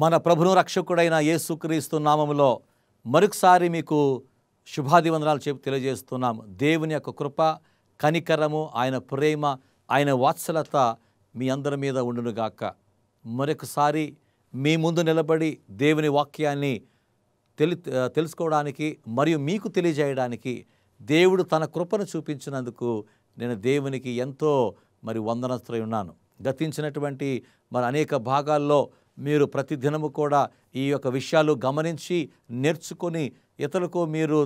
మన ప్రభును రక్షకుడైన యేసుక్రీస్తు నామములో మరొకసారి మీకు శుభాభివందనాలు చెప్పి తెలియజేస్తున్నాము. దేవుని యొక్క కృప, కనికరము, ఆయన ప్రేమ, ఆయన వాత్సల్యత మీ అందరి మీద ఉండునుగాక. మరొకసారి మీ ముందు నిలబడి దేవుని వాక్యాన్ని తెలుసుకోవడానికి మరియు మీకు తెలియజేయడానికి దేవుడు తన కృపను చూపించినందుకు నేను దేవునికి ఎంతో వందనస్తులై ఉన్నాను. గతించినటువంటి అనేక భాగాల్లో మీరు ప్రతిదినము కూడా ఈ యొక్క విషయాలు గమనించి నేర్చుకొని ఇతరులకు మీరు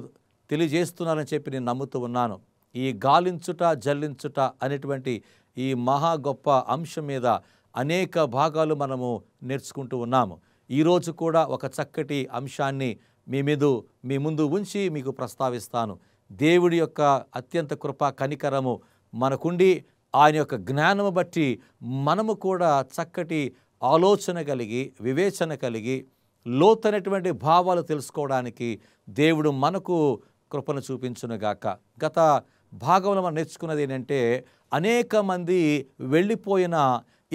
తెలియజేస్తున్నారని చెప్పి నేను నమ్ముతూ ఉన్నాను. ఈ గాలించుట జల్లించుట అనేటువంటి ఈ మహా గొప్ప అంశం మీద అనేక భాగాలు మనము నేర్చుకుంటూ ఉన్నాము. ఈరోజు కూడా ఒక చక్కటి అంశాన్ని మీ ముందు ఉంచి మీకు ప్రస్తావిస్తాను. దేవుడి యొక్క అత్యంత కృప కనికరము మనకుండి ఆయన యొక్క జ్ఞానము బట్టి మనము కూడా చక్కటి ఆలోచన కలిగి వివేచన కలిగి లోతైనటువంటి భావాలు తెలుసుకోవడానికి దేవుడు మనకు కృపను చూపించునుగాక. గత భాగంలో మనం నేర్చుకున్నది ఏంటంటే అనేక మంది వెళ్ళిపోయిన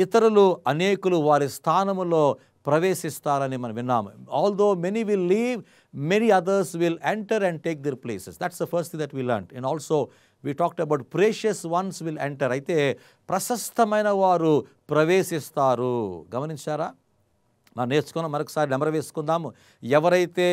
ఇతరులు అనేకులు వారి స్థానములో ప్రవేశిస్తారని మనం విన్నాము. Although many will leave, many others will enter and take their places. That's the first thing that we learned. And also we talked about precious ones will enter. అయితే ప్రశస్తమైన వారు ప్రవేశిస్తారు. గమనించారా? మనం నేర్చుకున్నాం. మరొకసారి నెమరు వేసుకుందాము. ఎవరైతే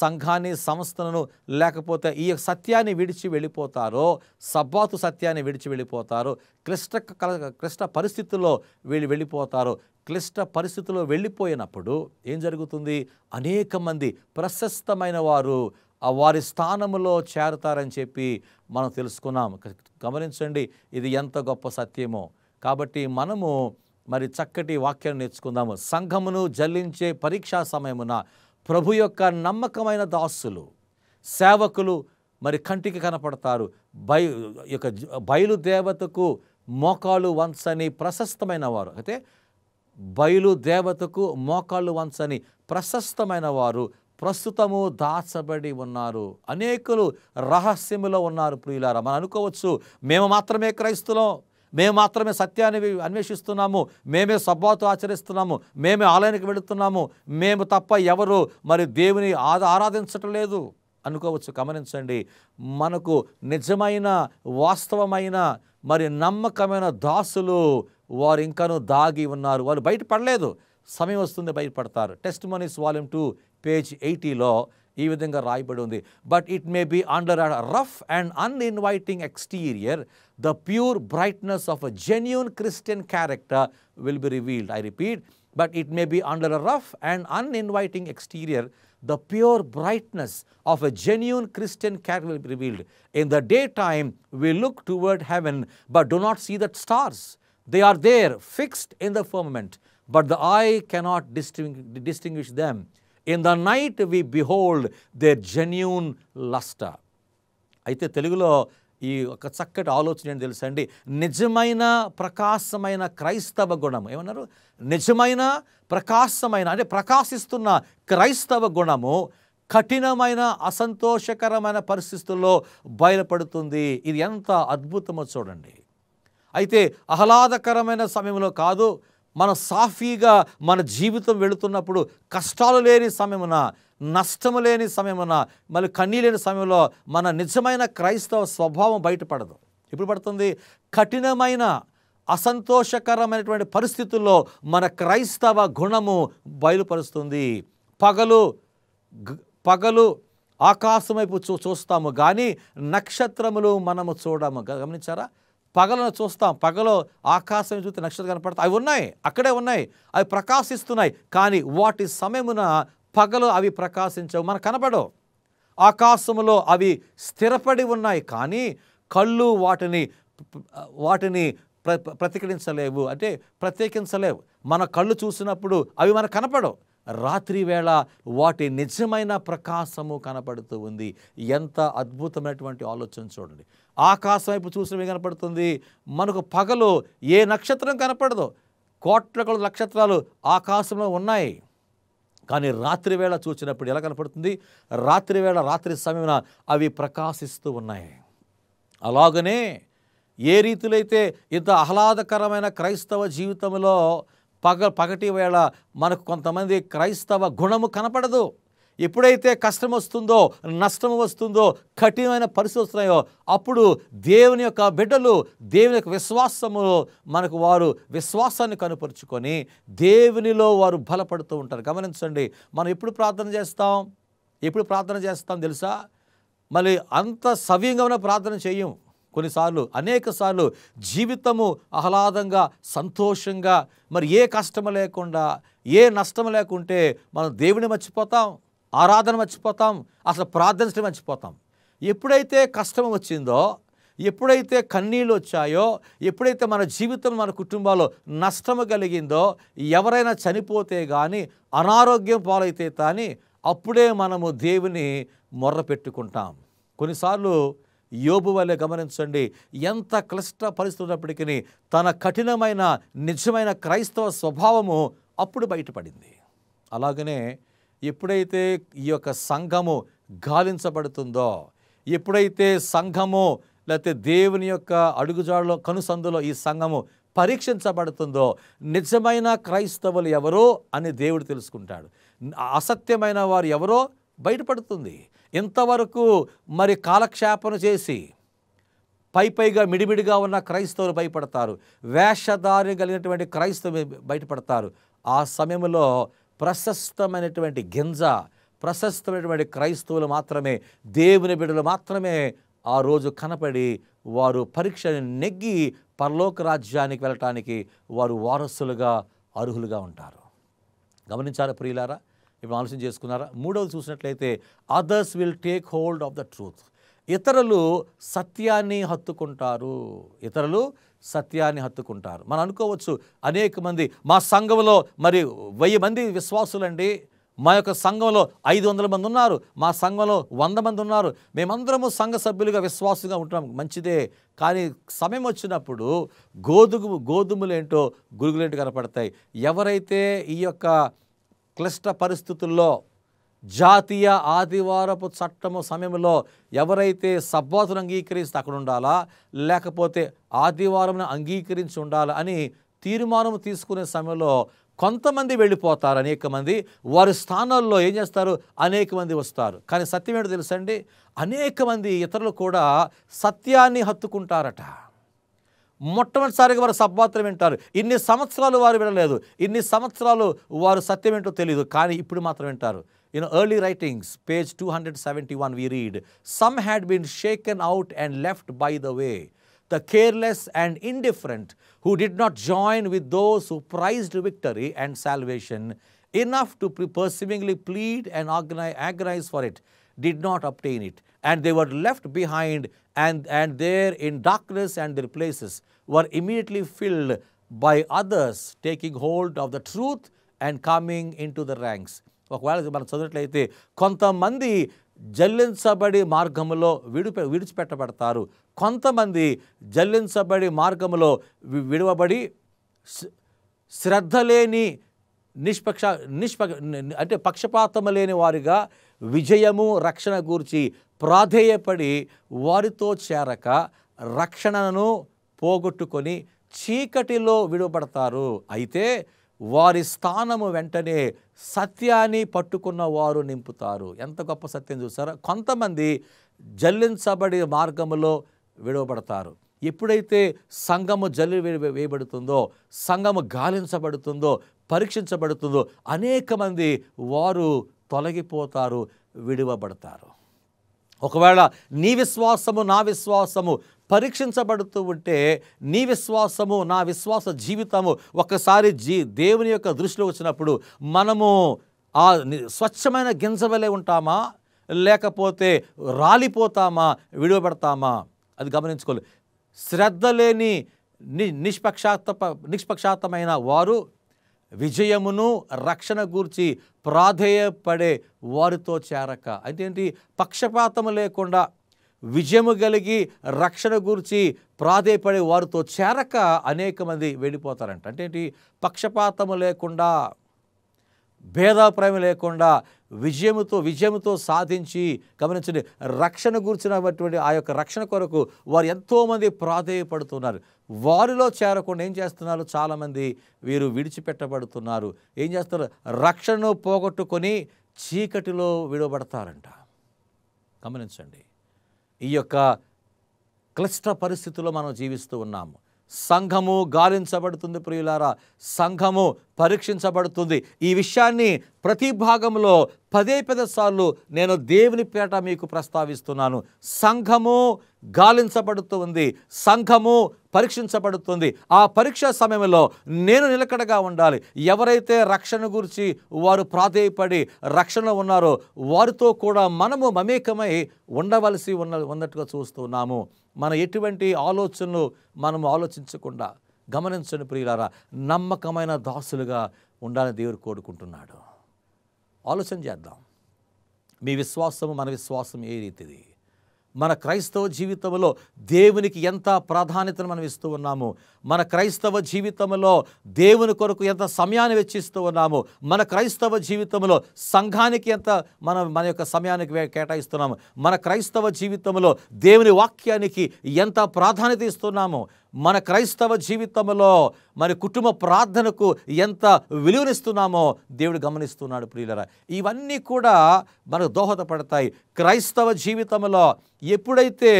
సంఘాన్ని, సంస్థలను లేకపోతే ఈ సత్యాన్ని విడిచి వెళ్ళిపోతారో, సబ్బాతు సత్యాన్ని విడిచి వెళ్ళిపోతారో, క్లిష్ట పరిస్థితుల్లో వెళ్ళిపోతారో, క్లిష్ట పరిస్థితుల్లో వెళ్ళిపోయినప్పుడు ఏం జరుగుతుంది? అనేక మంది ప్రశస్తమైన వారు వారి స్థానములో చేరతారని చెప్పి మనం తెలుసుకున్నాం. గమనించండి, ఇది ఎంత గొప్ప సత్యమో. కాబట్టి మనము చక్కటి వాక్యాన్ని నేర్చుకుందాము. సంఘమును జల్లించే పరీక్షా సమయమున ప్రభు యొక్క నమ్మకమైన దాసులు, సేవకులు కంటికి కనపడతారు. బయలుదేవతకు మోకాళ్ళు వంచని ప్రశస్తమైన వారు, అయితే బయలుదేవతకు మోకాళ్ళు వంచని ప్రశస్తమైన వారు ప్రస్తుతము దాచబడి ఉన్నారు. అనేకులు రహస్యములో ఉన్నారు. ప్రియులారా, మనం అనుకోవచ్చు మేము మాత్రమే క్రైస్తులం, మేము మాత్రమే సత్యాన్ని అన్వేషిస్తున్నాము, మేమే సబ్బాతు ఆచరిస్తున్నాము, మేమే ఆలయానికి వెళుతున్నాము, మేము తప్ప ఎవరు దేవుని ఆరాధించటం లేదు అనుకోవచ్చు. గమనించండి, మనకు నిజమైన వాస్తవమైన నమ్మకమైన దాసులు వారు ఇంకాను దాగి ఉన్నారు. వాళ్ళు బయటపడలేదు. సమయం వస్తుంది బయటపడతారు. టెస్టిమోనీస్ వాల్యూమ్ 2 పేజ్ 80లో ఈ విధంగా రాయబడి ఉంది. But it may be under a rough and uninviting exterior the pure brightness of a genuine Christian character will be revealed. I repeat, but it may be under a rough and uninviting exterior, the pure brightness of a genuine Christian character will be revealed. In the daytime, we look toward heaven, but do not see the stars. They are there, fixed in the firmament, but the eye cannot distinguish them. In the night, we behold their genuine luster. అయితే తెలుగులో ఈ ఒక చక్కటి ఆలోచన ఏంటి తెలుసా అండి? నిజమైన ప్రకాశమైన క్రైస్తవ గుణము. ఏమన్నారు? నిజమైన ప్రకాశమైన అంటే ప్రకాశిస్తున్న క్రైస్తవ గుణము కఠినమైన అసంతోషకరమైన పరిస్థితుల్లో బయలుపడుతుంది. ఇది ఎంత అద్భుతమో చూడండి. అయితే ఆహ్లాదకరమైన సమయంలో కాదు, మన సాఫీగా మన జీవితం వెళుతున్నప్పుడు, కష్టాలు లేని సమయమున, నష్టము లేని సమయమున, కన్నీ లేని సమయంలో మన నిజమైన క్రైస్తవ స్వభావం బయటపడదు. ఇప్పుడు పడుతుంది కఠినమైన అసంతోషకరమైనటువంటి పరిస్థితుల్లో మన క్రైస్తవ గుణము బయలుపరుస్తుంది. పగలు ఆకాశం వైపు చూస్తాము కానీ నక్షత్రములు మనము చూడము. గమనించారా? పగలను చూస్తాం, పగలో ఆకాశం చూస్తే నక్షత్రాలు కనపడతాయి. అవి ఉన్నాయి, అక్కడే ఉన్నాయి, అవి ప్రకాశిస్తున్నాయి. కానీ వాటి సమయమున పగలు అవి ప్రకాశించవు, మనకు కనపడవు. ఆకాశములో అవి స్థిరపడి ఉన్నాయి కానీ కళ్ళు వాటిని ప్రతిఘటించలేవు, అంటే ప్రత్యేకించలేవు. మన కళ్ళు చూసినప్పుడు అవి మనకు కనపడవు. రాత్రి వేళ వాటి నిజమైన ప్రకాశము కనపడుతూ ఉంది. ఎంత అద్భుతమైనటువంటి ఆలోచన చూడండి. ఆకాశం వైపు చూసినవి కనపడుతుంది. మనకు పగలు ఏ నక్షత్రం కనపడదు. కోట్ల కొలది నక్షత్రాలు ఆకాశంలో ఉన్నాయి. కానీ రాత్రి వేళ చూసినప్పుడు ఎలా కనపడుతుంది? రాత్రి సమయమున అవి ప్రకాశిస్తూ ఉన్నాయి. అలాగనే ఏ రీతిలో అయితే ఇంత ఆహ్లాదకరమైన క్రైస్తవ జీవితంలో పగటి వేళ మనకు కొంతమంది క్రైస్తవ గుణము కనపడదు. ఎప్పుడైతే కష్టం వస్తుందో, నష్టం వస్తుందో, కఠినమైన పరిస్థితులు వస్తున్నాయో అప్పుడు దేవుని యొక్క బిడ్డలు దేవుని యొక్క విశ్వాసము మనకు వారు విశ్వాసాన్ని కనుపరుచుకొని దేవునిలో వారు బలపడుతూ ఉంటారు. గమనించండి, మనం ఎప్పుడు ప్రార్థన చేస్తాం తెలుసా? మళ్ళీ అంత సవ్యంగా ప్రార్థన చేయం. కొన్నిసార్లు అనేక సార్లు జీవితము ఆహ్లాదంగా సంతోషంగా మరి ఏ కష్టము లేకుండా ఏ నష్టం లేకుంటే మనం దేవుని మర్చిపోతాం, ఆరాధన మర్చిపోతాం, అసలు ప్రార్థించడం మర్చిపోతాం. ఎప్పుడైతే కష్టం వచ్చిందో, ఎప్పుడైతే కన్నీళ్ళు వచ్చాయో, ఎప్పుడైతే మన జీవితం మన కుటుంబాల్లో నష్టము కలిగిందో, ఎవరైనా చనిపోతే కానీ అనారోగ్యం పాలైతే కానీ అప్పుడే మనము దేవుని మొర్ర పెట్టుకుంటాం. కొన్నిసార్లు యోబు వలె గమనించండి, ఎంత క్లిష్ట పరిస్థితి ఉన్నప్పటికీ తన కఠినమైన నిజమైన క్రైస్తవ స్వభావము అప్పుడు బయటపడింది. అలాగనే ఎప్పుడైతే ఈ యొక్క సంఘము గాలించబడుతుందో, ఎప్పుడైతే సంఘము లేకపోతే దేవుని యొక్క అడుగుజాడలో కనుసందులో ఈ సంఘము పరీక్షించబడుతుందో నిజమైన క్రైస్తవులు ఎవరో అని దేవుడు తెలుసుకుంటాడు. అసత్యమైన వారు ఎవరో బయటపడుతుంది. ఇంతవరకు మరి కాలక్షేపణ చేసి పైగా మిడిమిడిగా ఉన్న క్రైస్తవులు భయపడతారు, వేషధారి కలిగినటువంటి క్రైస్తవులు బయటపడతారు. ఆ సమయంలో ప్రశస్తమైనటువంటి ప్రశస్తమైనటువంటి క్రైస్తవులు మాత్రమే, దేవుని బిడ్డలు మాత్రమే ఆ రోజు కనపడి వారు పరీక్షని నెగ్గి పరలోక రాజ్యానికి వెళ్ళటానికి వారు వారసులుగా అర్హులుగా ఉంటారు. గమనించారా ప్రియులారా? ఇప్పుడు ఆలోచన చేసుకున్నారా? మూడవది చూసినట్లయితే others will take hold of the truth. ఇతరులు సత్యాన్ని హత్తుకుంటారు. మనం అనుకోవచ్చు, అనేక మంది మా సంఘంలో మరి 1000 మంది విశ్వాసులండి, మా యొక్క సంఘంలో 500 మంది ఉన్నారు, మా సంఘంలో 100 మంది ఉన్నారు, మేమందరము సంఘ సభ్యులుగా విశ్వాసంగా ఉంటున్నాం. మంచిదే, కానీ సమయం వచ్చినప్పుడు గోధుమలేంటో గురుగులేంటో కనపడతాయి. ఎవరైతే ఈ యొక్క క్లిష్ట పరిస్థితుల్లో జాతీయ ఆదివారపు చట్టము సమయంలో ఎవరైతే సబ్బాతును అంగీకరిస్తే అక్కడ ఉండాలా, లేకపోతే ఆదివారం అంగీకరించి ఉండాలా అని తీర్మానం తీసుకునే సమయంలో కొంతమంది వెళ్ళిపోతారు, అనేక మంది వారి స్థానాల్లో ఏం చేస్తారు, అనేక మంది వస్తారు. కానీ సత్యం ఏంటో తెలుసండి, అనేక మంది ఇతరులు కూడా సత్యాన్ని హత్తుకుంటారట. మొట్టమొదటిసారిగా వారు సబ్బాతులు వింటారు. ఇన్ని సంవత్సరాలు వారు వినలేదు, ఇన్ని సంవత్సరాలు వారు సత్యం ఏంటో తెలియదు, కానీ ఇప్పుడు మాత్రం వింటారు. In early writings, page 271, we read, "Some had been shaken out and left by the way, the careless and indifferent, who did not join with those who prized victory and salvation enough to perseveringly plead and agonize for it, did not obtain it, and they were left behind, and there in darkness, and their places were immediately filled by others taking hold of the truth and coming into the ranks." ఒకవేళ మనం చదివినట్లయితే కొంతమంది జల్లించబడి మార్గములో విడిచిపెట్టబడతారు, కొంతమంది జల్లించబడి మార్గములో విడవబడి శ్రద్ధ లేని అంటే పక్షపాతము లేని వారిగా విజయము రక్షణ గూర్చి ప్రాధేయపడి వారితో చేరక రక్షణను పోగొట్టుకొని చీకటిలో విడవబడతారు. అయితే వారి స్థానము వెంటనే సత్యాన్ని పట్టుకున్న వారు నింపుతారు. ఎంత గొప్ప సత్యం చూసారా? కొంతమంది జల్లించబడి మార్గములో విడవబడతారు. ఎప్పుడైతే సంఘము వేయబడుతుందో, సంఘము గాలించబడుతుందో, పరీక్షించబడుతుందో అనేక మంది వారు తొలగిపోతారు, విడవబడతారు. ఒకవేళ నీ విశ్వాసము నా విశ్వాసము పరీక్షించబడుతూ ఉంటే, నీ విశ్వాసము నా విశ్వాస జీవితము ఒకసారి దేవుని యొక్క దృష్టిలో వచ్చినప్పుడు మనము ఆ స్వచ్ఛమైన గింజ వలె ఉంటామా, లేకపోతే రాలిపోతామా, విడవబడతామా? అది గమనించుకోవాలి. శ్రద్ధ లేని నిష్పక్షాతమైన వారు విజయమును రక్షణ గూర్చి ప్రాధేయపడే వారితో చేరక, అంటే ఏంటి, పక్షపాతము లేకుండా విజయము కలిగి రక్షణ గూర్చి ప్రాధేయపడే వారితో చేరక అనేక మంది వెళ్ళిపోతారంట. అంటే ఏంటి, పక్షపాతము లేకుండా, భేదాభిప్రాయం లేకుండా విజయముతో సాధించి గమనించండి రక్షణ గురించినటువంటి ఆ యొక్క రక్షణ కొరకు వారు ఎంతోమంది ప్రాధేయపడుతున్నారు. వారిలో చేరకుండా ఏం చేస్తున్నారు, చాలామంది వీరు విడిచిపెట్టబడుతున్నారు. ఏం చేస్తారు, రక్షణను పోగొట్టుకొని చీకటిలో విడవబడతారంట. గమనించండి, ఈ యొక్క క్లిష్ట పరిస్థితుల్లో మనం జీవిస్తూ ఉన్నాము. సంఘము గాలించబడుతుంది ప్రియులారా, సంఘము పరీక్షించబడుతుంది. ఈ విషయాన్ని ప్రతి భాగంలో పదే సార్లు నేను దేవుని పేట మీకు ప్రస్తావిస్తున్నాను. సంఘము గాలించబడుతుంది, సంఘము పరీక్షించబడుతుంది. ఆ పరీక్ష సమయంలో నేను నిలకడగా ఉండాలి. ఎవరైతే రక్షణ గురించి వారు ప్రాధేయపడి రక్షణలో ఉన్నారో వారితో కూడా మనము మమేకమై ఉండవలసి ఉన్నట్టుగా చూస్తున్నాము. మన ఎటువంటి ఆలోచనలు మనము ఆలోచించకుండా గమనించండి ప్రియులారా, నమ్మకమైన దాసులుగా ఉండాలని దేవుడు కోరుకుంటున్నాడు. ఆలోచన చేద్దాం. మీ విశ్వాసము మన విశ్వాసం ఏ రీతిది? మన క్రైస్తవ జీవితంలో దేవునికి ఎంత ప్రాధాన్యతను మనం ఇస్తూ ఉన్నాము? మన క్రైస్తవ జీవితంలో దేవుని కొరకు ఎంత సమయాన్ని వెచ్చిస్తూ ఉన్నాము? మన క్రైస్తవ జీవితంలో సంఘానికి ఎంత మన యొక్క సమయానికి కేటాయిస్తున్నాము? మన క్రైస్తవ జీవితంలో దేవుని వాక్యానికి ఎంత ప్రాధాన్యత ఇస్తున్నాము? మన క్రైస్తవ జీవితంలో మరి కుటుంబ ప్రార్థనకు ఎంత విలువనిస్తున్నామో దేవుడు గమనిస్తున్నాడు ప్రియులారా. ఇవన్నీ కూడా మనకు దోహదపడతాయి. క్రైస్తవ జీవితంలో ఎప్పుడైతే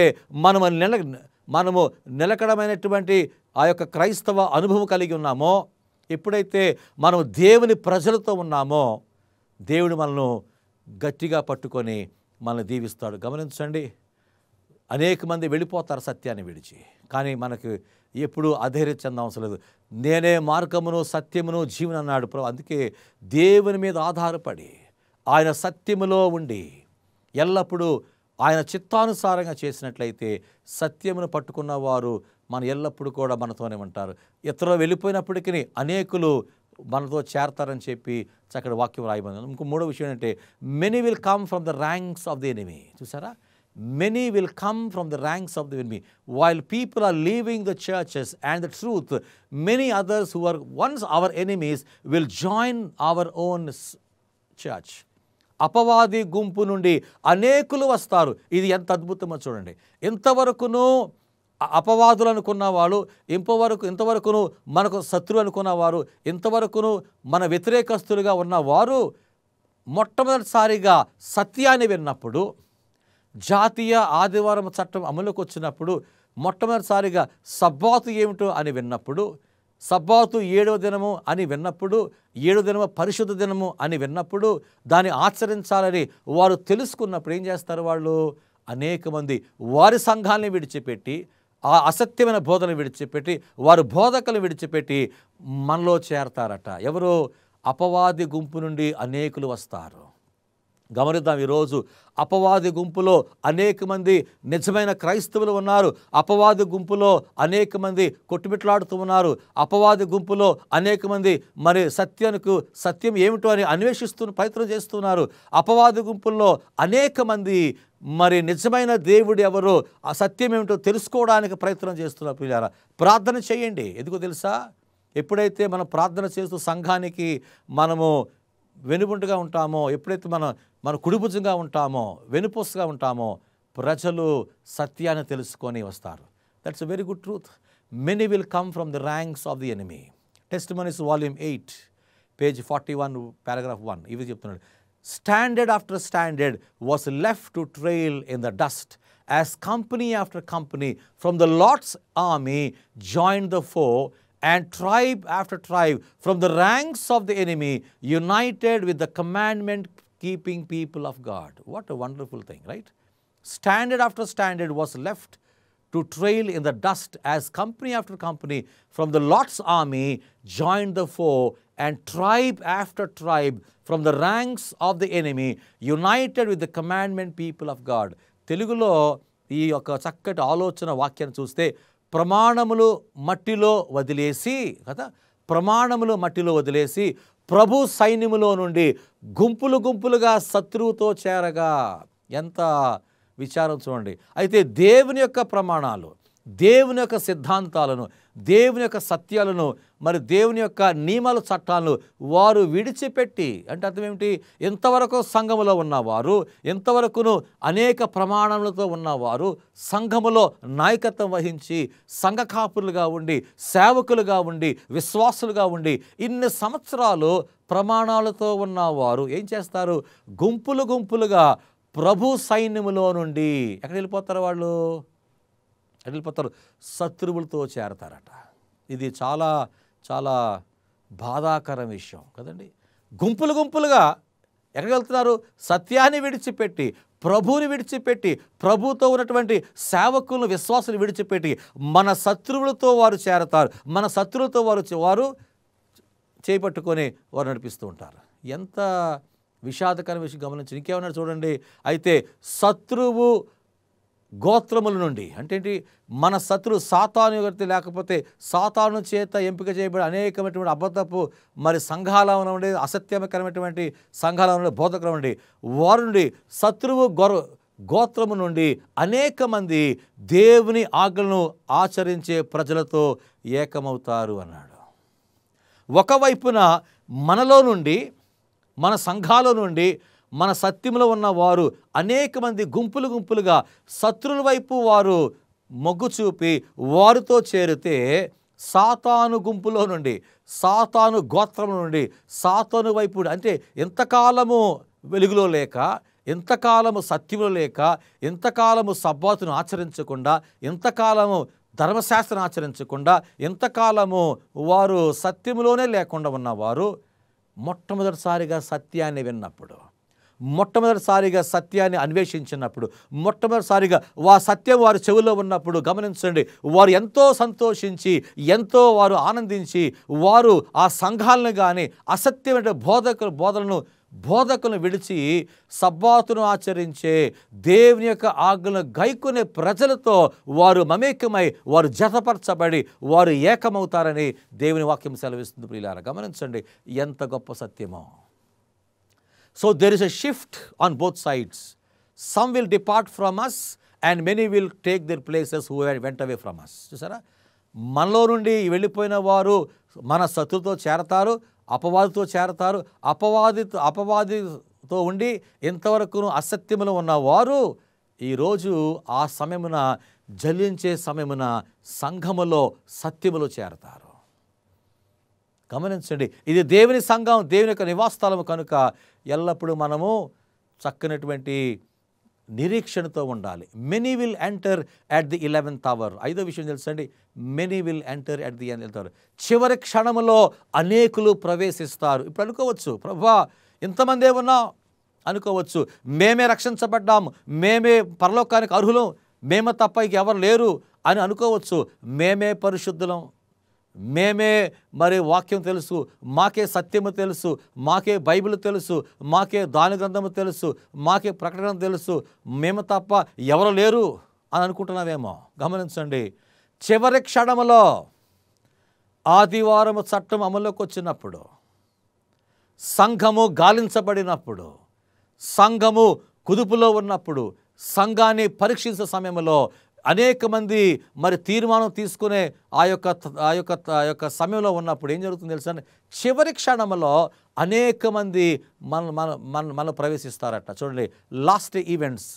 మనము నిలకడమైనటువంటి ఆ యొక్క క్రైస్తవ అనుభవం కలిగి ఉన్నామో, ఎప్పుడైతే మనం దేవుని ప్రజలతో ఉన్నామో, దేవుడు మనల్ని గట్టిగా పట్టుకొని మనల్ని దీవిస్తాడు. గమనించండి, అనేక మంది వెళ్ళిపోతారు సత్యాన్ని విడిచి, కానీ మనకు ఎప్పుడూ అధైర్యం చెందవసరం లేదు. నేనే మార్గమును సత్యమును జీవన అన్నాడు ప్రభు. అందుకే దేవుని మీద ఆధారపడి ఆయన సత్యములో ఉండి ఎల్లప్పుడూ ఆయన చిత్తానుసారంగా చేసినట్లయితే సత్యమును పట్టుకున్న వారు మన ఎల్లప్పుడూ కూడా మనతోనే ఉంటారు. ఇతరులు వెళ్ళిపోయినప్పటికీ అనేకులు మనతో చేరతారని చెప్పి చక్కటి వాక్యం రాయబడింది. ఇంకో మూడో విషయం ఏంటంటే, many will come from the ranks of the enemy. చూసారా, many will come from the ranks of the enemy. While people are leaving the churches and the truth, many others who were once our enemies will join our own church. అపవాది గుంపు నుండి అనేకులు వస్తారు. ఇది ఎంత అద్భుతమో చూడండి. ఇంతవరకును అపవాదులు అనుకున్న వాళ్ళు, ఇంతవరకును మనకు శత్రువు అనుకున్నవారు, ఇంతవరకును మన వ్యతిరేకస్తులుగా ఉన్నవారు మొట్టమొదటిసారిగా సత్యాన్ని విన్నప్పుడు, జాతీయ ఆదివారం చట్టం అమలుకు వచ్చినప్పుడు, మొట్టమొదటిసారిగా సబ్బాతు ఏమిటో అని విన్నప్పుడు, సబ్బాతు 7వ దినము అని విన్నప్పుడు, 7వ దినము పరిశుద్ధ దినము అని విన్నప్పుడు, దాన్ని ఆచరించాలని వారు తెలుసుకున్నప్పుడు ఏం చేస్తారు వాళ్ళు? అనేక మంది వారి సంఘాలని విడిచిపెట్టి, ఆ అసత్యమైన బోధన విడిచిపెట్టి, వారు బోధకులు విడిచిపెట్టి మనలో చేరతారట. ఎవరు? అపవాది గుంపు నుండి అనేకులు వస్తారు. గమనిద్దాం, ఈరోజు అపవాది గుంపులో అనేక మంది నిజమైన క్రైస్తవులు ఉన్నారు. అపవాది గుంపులో అనేక మంది కొట్టుమిట్లాడుతూ ఉన్నారు. అపవాది గుంపులో అనేక మంది మరి సత్యం ఏమిటో అని ప్రయత్నం చేస్తున్నారు. అపవాది గుంపుల్లో అనేక మంది మరి నిజమైన దేవుడు ఎవరో, ఆ సత్యం ఏమిటో తెలుసుకోవడానికి ప్రయత్నం చేస్తున్నారు. ప్రియులారా, ప్రార్థన చేయండి. ఎందుకో తెలుసా? ఎప్పుడైతే మనం ప్రార్థన చేస్తూ సంఘానికి మనము వెనుబుంటుగా ఉంటామో, ఎప్పుడైతే మన కుడిభుజంగా ఉంటామో, వెనుపొస్సుగా ఉంటామో, ప్రజలు సత్యాన్ని తెలుసుకొని వస్తారు. That's a very good truth. Many will come from the ranks of the enemy. Testimonies volume 8 page 41 paragraph 1 ఇవి చెప్తున్నాడు. Standard after standard was left to trail in the dust as company after company from the Lord's army joined the foe, and tribe after tribe from the ranks of the enemy united with the commandment-keeping people of God. What a wonderful thing, right? Standard after standard was left to trail in the dust as company after company from the Lord's army joined the foe, and tribe after tribe from the ranks of the enemy united with the commandment people of God. తెలుగులో ఈ యొక్క చక్కటి ఆలోచన వాక్యాన్ని చూస్తే, ప్రమాణములు మట్టిలో వదిలేసి కదా, ప్రమాణములు మట్టిలో వదిలేసి ప్రభు సైన్యములో నుండి గుంపులుగా శత్రువుతో చేరగా. ఎంత విచారం చూడండి. అయితే దేవుని యొక్క ప్రమాణాలు, దేవుని యొక్క సిద్ధాంతాలను, దేవుని యొక్క సత్యాలను, మరి దేవుని యొక్క నియమాలు చట్టాలను వారు విడిచిపెట్టి, అంటే అర్థం ఏమిటి, ఎంతవరకు సంఘములో ఉన్నవారు, ఎంతవరకును అనేక ప్రమాణములతో ఉన్నవారు సంఘములో నాయకత్వం వహించి సంఘ కాపురులుగా ఉండి, సేవకులుగా ఉండి, విశ్వాసులుగా ఉండి ఇన్ని సంవత్సరాలు ప్రమాణాలతో ఉన్నవారు ఏం చేస్తారు, గుంపులు గుంపులుగా ప్రభు సైన్యములో నుండి ఎక్కడ వెళ్ళిపోతారు, వాళ్ళు ఎక్కడ వెళ్ళిపోతారు, శత్రువులతో చేరతారట. ఇది చాలా చాలా బాధాకరం విషయం కదండి. గుంపులు గుంపులుగా ఎక్కడికి వెళ్తున్నారు, సత్యాన్ని విడిచిపెట్టి, ప్రభువుని విడిచిపెట్టి, ప్రభుతో ఉన్నటువంటి సేవకులను, విశ్వాసులు విడిచిపెట్టి మన శత్రువులతో వారు చేరతారు. మన శత్రువులతో వారు చేపట్టుకొని వారు నడిపిస్తూ ఉంటారు. ఎంత విషాదకరమైన విషయం గమనించి ఇంకేమన్నా చూడండి. అయితే శత్రువు గోత్రముల నుండి అంటే ఏంటి, మన శత్రువు సాతాను ఎవరితే లేకపోతే సాతాను చేత ఎంపిక చేయబడి అనేకమైనటువంటి అబద్ధపు మరి సంఘాల ఉండే, అసత్యకరమైనటువంటి సంఘాల ఉండే, బోధకులు ఉండి వారి నుండి శత్రువు గోత్రము నుండి అనేక మంది దేవుని ఆజ్ఞలను ఆచరించే ప్రజలతో ఏకమవుతారు అన్నాడు. ఒకవైపున మనలో నుండి, మన సంఘాల నుండి, మన సత్యంలో ఉన్న వారు అనేక మంది గుంపులు గుంపులుగా శత్రువుల వైపు వారు మొగ్గు చూపి వారితో చేరితే, సాతాను గుంపులో నుండి, సాతాను గోత్రం నుండి, సాతాను వైపు అంటే ఎంతకాలము వెలుగులో లేక, ఎంతకాలము సత్యంలో లేక, ఎంతకాలము సబ్బాతును ఆచరించకుండా, ఎంతకాలము ధర్మశాస్త్రం ఆచరించకుండా, ఎంతకాలము వారు సత్యములోనే లేకుండా ఉన్నవారు మొట్టమొదటిసారిగా సత్యాన్ని విన్నప్పుడు, మొట్టమొదటిసారిగా సత్యాన్ని అన్వేషించినప్పుడు, మొట్టమొదటిసారిగా సత్యం వారి చెవిలో ఉన్నప్పుడు గమనించండి, వారు ఎంతో సంతోషించి, ఎంతో వారు ఆనందించి, వారు ఆ సంఘాలను కానీ అసత్యమైన బోధకులను విడిచి సబ్బాతును ఆచరించే దేవుని యొక్క ఆజ్ఞలను గైకొనే ప్రజలతో వారు మమేకమై, వారు జతపరచబడి వారు ఏకమవుతారని దేవుని వాక్యం సెలవిస్తుంది. ప్రియులారా గమనించండి ఎంత గొప్ప సత్యమో. So there is a shift on both sides. Some will depart from us and many will take their places who went away from us. చూసారా, మనలో నుండి వెళ్ళిపోయిన వారు మన శత్రుతో చేరతారు, అపవాదితో చేరతారు. అపవాదితో ఉండి ఇంతవరకు అసత్యములో ఉన్నవారు ఈరోజు ఆ సమయమున, జలించే సమయమున సంఘములో సత్యములో చేరతారు. గమనించండి, ఇది దేవుని సంఘం, దేవుని యొక్క నివాసస్థలము కనుక ఎల్లప్పుడూ మనము చక్కనటువంటి నిరీక్షణతో ఉండాలి. Many will enter at the 11th hour. ఐదో విషయం తెలుసండి, many will enter at the 11th hour. చివరి క్షణములో అనేకులు ప్రవేశిస్తారు. ఇప్పుడు అనుకోవచ్చు, ప్రభువా ఇంతమంది ఉన్నాం అనుకోవచ్చు, మేమే రక్షించబడ్డాము, మేమే పరలోకానికి అర్హులం, మేమే తప్ప ఎవరు లేరు అని అనుకోవచ్చు. మేమే పరిశుద్ధులం, మేమే మరి వాక్యం తెలుసు, మాకే సత్యము తెలుసు, మాకే బైబిల్ తెలుసు, మాకే దాని గ్రంథము తెలుసు, మాకే ప్రకటన తెలుసు, మేము తప్ప ఎవరు లేరు అని అనుకుంటున్నావేమో. గమనించండి, చివరి క్షణములో ఆదివారము చట్టం అమల్లోకి వచ్చినప్పుడు, సంఘము గాలించబడినప్పుడు, సంఘము కుదుపులో ఉన్నప్పుడు, సంఘాన్ని పరీక్షించే సమయంలో అనేక మంది మరి తీర్మానం తీసుకునే ఆ యొక్క సమయంలో ఉన్నప్పుడు ఏం జరుగుతుంది తెలుసా, చివరి క్షణంలో అనేక మంది మన ప్రవేశిస్తారట. చూడండి, లాస్ట్ ఈవెంట్స్,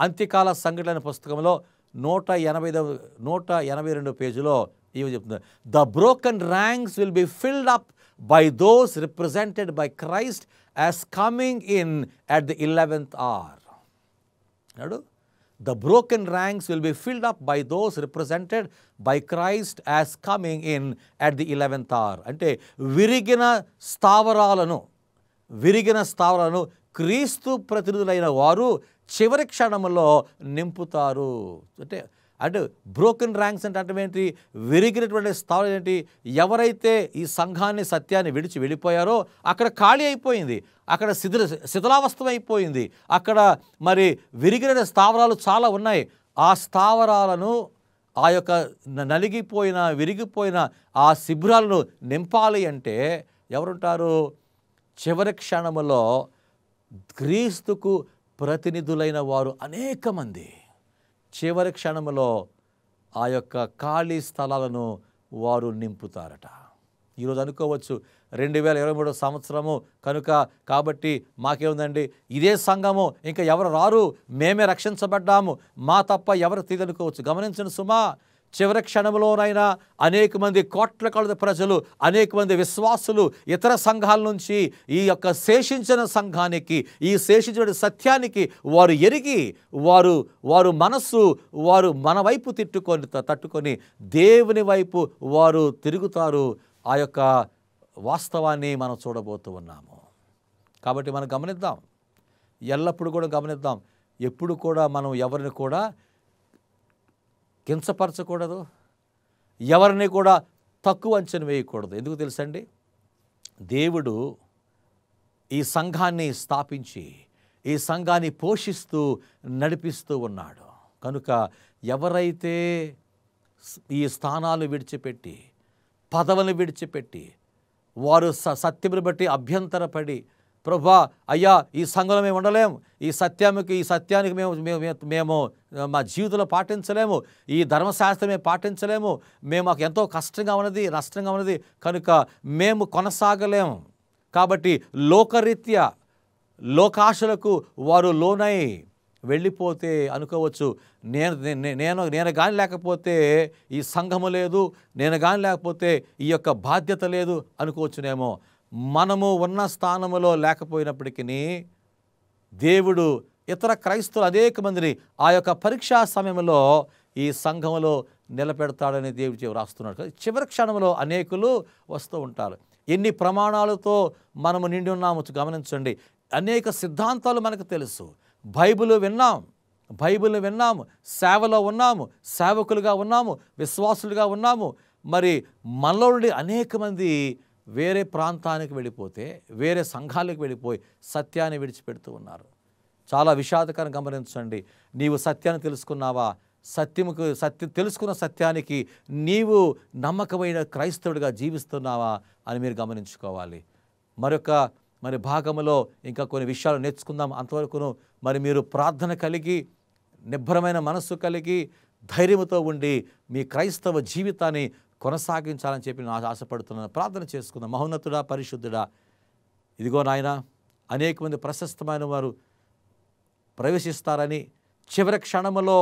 అంత్యకాల సంఘటన పుస్తకంలో 182 పేజీలో ఇవి చెప్తున్నారు. The broken ranks will be filled up by those represented by Christ as coming in at the 11th hour. The broken ranks will be filled up by those represented by Christ as coming in at the 11th hour. అంటే విరిగిన స్థావరాలను క్రీస్తు ప్రతినిధులైన వారు చివరి క్షణంలో నింపుతారు. అంటే broken ranks అంటే ఏంటి, విరిగినటువంటి స్థావరం ఏంటి, ఎవరైతే ఈ సంఘాన్ని సత్యాన్ని విడిచి వెళ్ళిపోయారో అక్కడ ఖాళీ అయిపోయింది, అక్కడ శిథిలావస్థ అయిపోయింది, అక్కడ మరి విరిగిన స్థావరాలు చాలా ఉన్నాయి. ఆ స్థావరాలను, ఆ యొక్క విరిగిపోయిన ఆ శిబిరాలను నింపాలి అంటే ఎవరుంటారు, చివరి క్షణములో క్రీస్తుకు ప్రతినిధులైన వారు అనేక మంది చివరి క్షణములో ఆ యొక్క ఖాళీ స్థలాలను వారు నింపుతారట. ఈరోజు అనుకోవచ్చు 2023 సంవత్సరము కనుక కాబట్టి మాకేముందండి, ఇదే సంఘము, ఇంకా ఎవరు రారు, మేమే రక్షించబడ్డాము, మా తప్ప ఎవరు తీదనుకోవచ్చు. గమనించండి సుమా, చివరి క్షణంలోనైనా అనేక మంది కోట్ల కొలది ప్రజలు, అనేక మంది విశ్వాసులు ఇతర సంఘాల నుంచి ఈ యొక్క శేషించిన సంఘానికి, ఈ శేషించిన సత్యానికి వారు ఎరిగి వారు మనస్సు వారు మన వైపు తట్టుకొని దేవుని వైపు వారు తిరుగుతారు. ఆ యొక్క వాస్తవాన్ని మనం చూడబోతూ ఉన్నాము. కాబట్టి మనం గమనిద్దాం, ఎల్లప్పుడూ కూడా గమనిద్దాం. ఎప్పుడు కూడా మనం ఎవరిని కూడా కించపరచకూడదు, ఎవరిని కూడా తక్కువ అంచనా వేయకూడదు. ఎందుకు తెలుసండి, దేవుడు ఈ సంఘాన్ని స్థాపించి ఈ సంఘాన్ని పోషిస్తూ నడిపిస్తూ ఉన్నాడు. కనుక ఎవరైతే ఈ స్థానాలు విడిచిపెట్టి, పదవులను విడిచిపెట్టి, వారు సత్యమును బట్టి అభ్యంతరపడి, ప్రభా అయ్యా ఈ సంఘంలో మేము ఉండలేము, ఈ సత్యానికి మేము మా జీవితంలో పాటించలేము, ఈ ధర్మశాస్త్రం పాటించలేము, మాకు ఎంతో కష్టంగా ఉన్నది, నష్టంగా ఉన్నది, కనుక మేము కొనసాగలేము, కాబట్టి లోకరీత్యా లోకాశలకు వారు లోనై వెళ్ళిపోతే అనుకోవచ్చు, నేను కానీ లేకపోతే ఈ సంఘము లేదు, నేను కానీ లేకపోతే ఈ యొక్క బాధ్యత లేదు అనుకోవచ్చునేమో. మనము ఉన్న స్థానములో లేకపోయినప్పటికీ దేవుడు ఇతర క్రైస్తవులు అనేక మందిని ఆ యొక్క పరీక్షా సమయంలో ఈ సంఘములో నిలబెడతాడని దేవుడు రాస్తున్నాడు. చివరి క్షణంలో అనేకులు వస్తూ ఉంటారు. ఎన్ని ప్రమాణాలతో మనము నిండి ఉన్నాము గమనించండి. అనేక సిద్ధాంతాలు మనకు తెలుసు, బైబిల్ విన్నాము, సేవలో ఉన్నాము, సేవకులుగా ఉన్నాము, విశ్వాసులుగా ఉన్నాము. మరి మనలో నుండి అనేక మంది వేరే ప్రాంతానికి వెళ్ళిపోతే, వేరే సంఘాలకు వెళ్ళిపోయి సత్యాన్ని విడిచిపెడుతూ ఉన్నారు. చాలా విషాదకరం. గమనించండి, నీవు సత్యాన్ని తెలుసుకున్నావా? తెలుసుకున్న సత్యానికి నీవు నమ్మకమైన క్రైస్తవుడిగా జీవిస్తున్నావా అని మీరు గమనించుకోవాలి. మరి భాగంలో ఇంకా కొన్ని విషయాలు నేర్చుకుందాం. అంతవరకును మరి మీరు ప్రార్థన కలిగి, నిబ్బరమైన మనస్సు కలిగి, ధైర్యంతో ఉండి మీ క్రైస్తవ జీవితాన్ని కొనసాగించాలని చెప్పి నేను ఆశపడుతున్నాను. ప్రార్థన చేసుకుందాం. మహోన్నతుడా, పరిశుద్ధుడా, ఇదిగో నాయన, అనేక మంది ప్రశస్తమైన వారు ప్రవేశిస్తారని, చివరి క్షణములో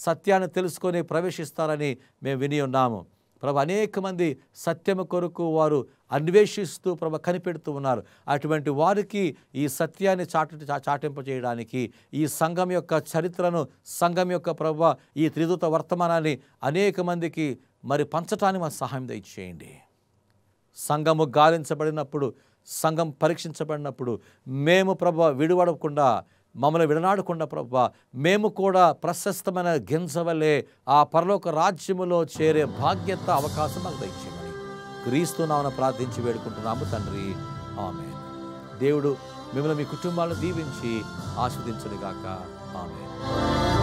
సత్యాన్ని తెలుసుకొని ప్రవేశిస్తారని మేము విని ఉన్నాము. ప్రభు, అనేక మంది సత్యము కొరకు వారు అన్వేషిస్తూ ప్రభు కనిపెడుతూ ఉన్నారు. అటువంటి వారికి ఈ సత్యాన్ని చాటింపజేయడానికి, ఈ సంఘం యొక్క చరిత్రను, సంఘం యొక్క ప్రభు ఈ త్రిదూత వర్తమానాన్ని అనేక మందికి మరి పంచటానికి మాకు సహాయం దయచేయండి. సంఘము గాలించబడినప్పుడు, సంఘం పరీక్షించబడినప్పుడు మేము ప్రభు విడివడకుండా, మమ్మల్ని విడనాడకుండా ప్రభు మేము కూడా ప్రశస్తమైన గింజవలే ఆ పరలోక రాజ్యములో చేరే బాధ్యత, అవకాశం మాకు దయచేయమని క్రీస్తు నామమున ప్రార్థించి వేడుకుంటున్నాము తండ్రి. ఆమేన్. దేవుడు మిమ్మల్ని, మీ కుటుంబాలను దీవించి ఆశీర్వదించును గాక. ఆమేన్.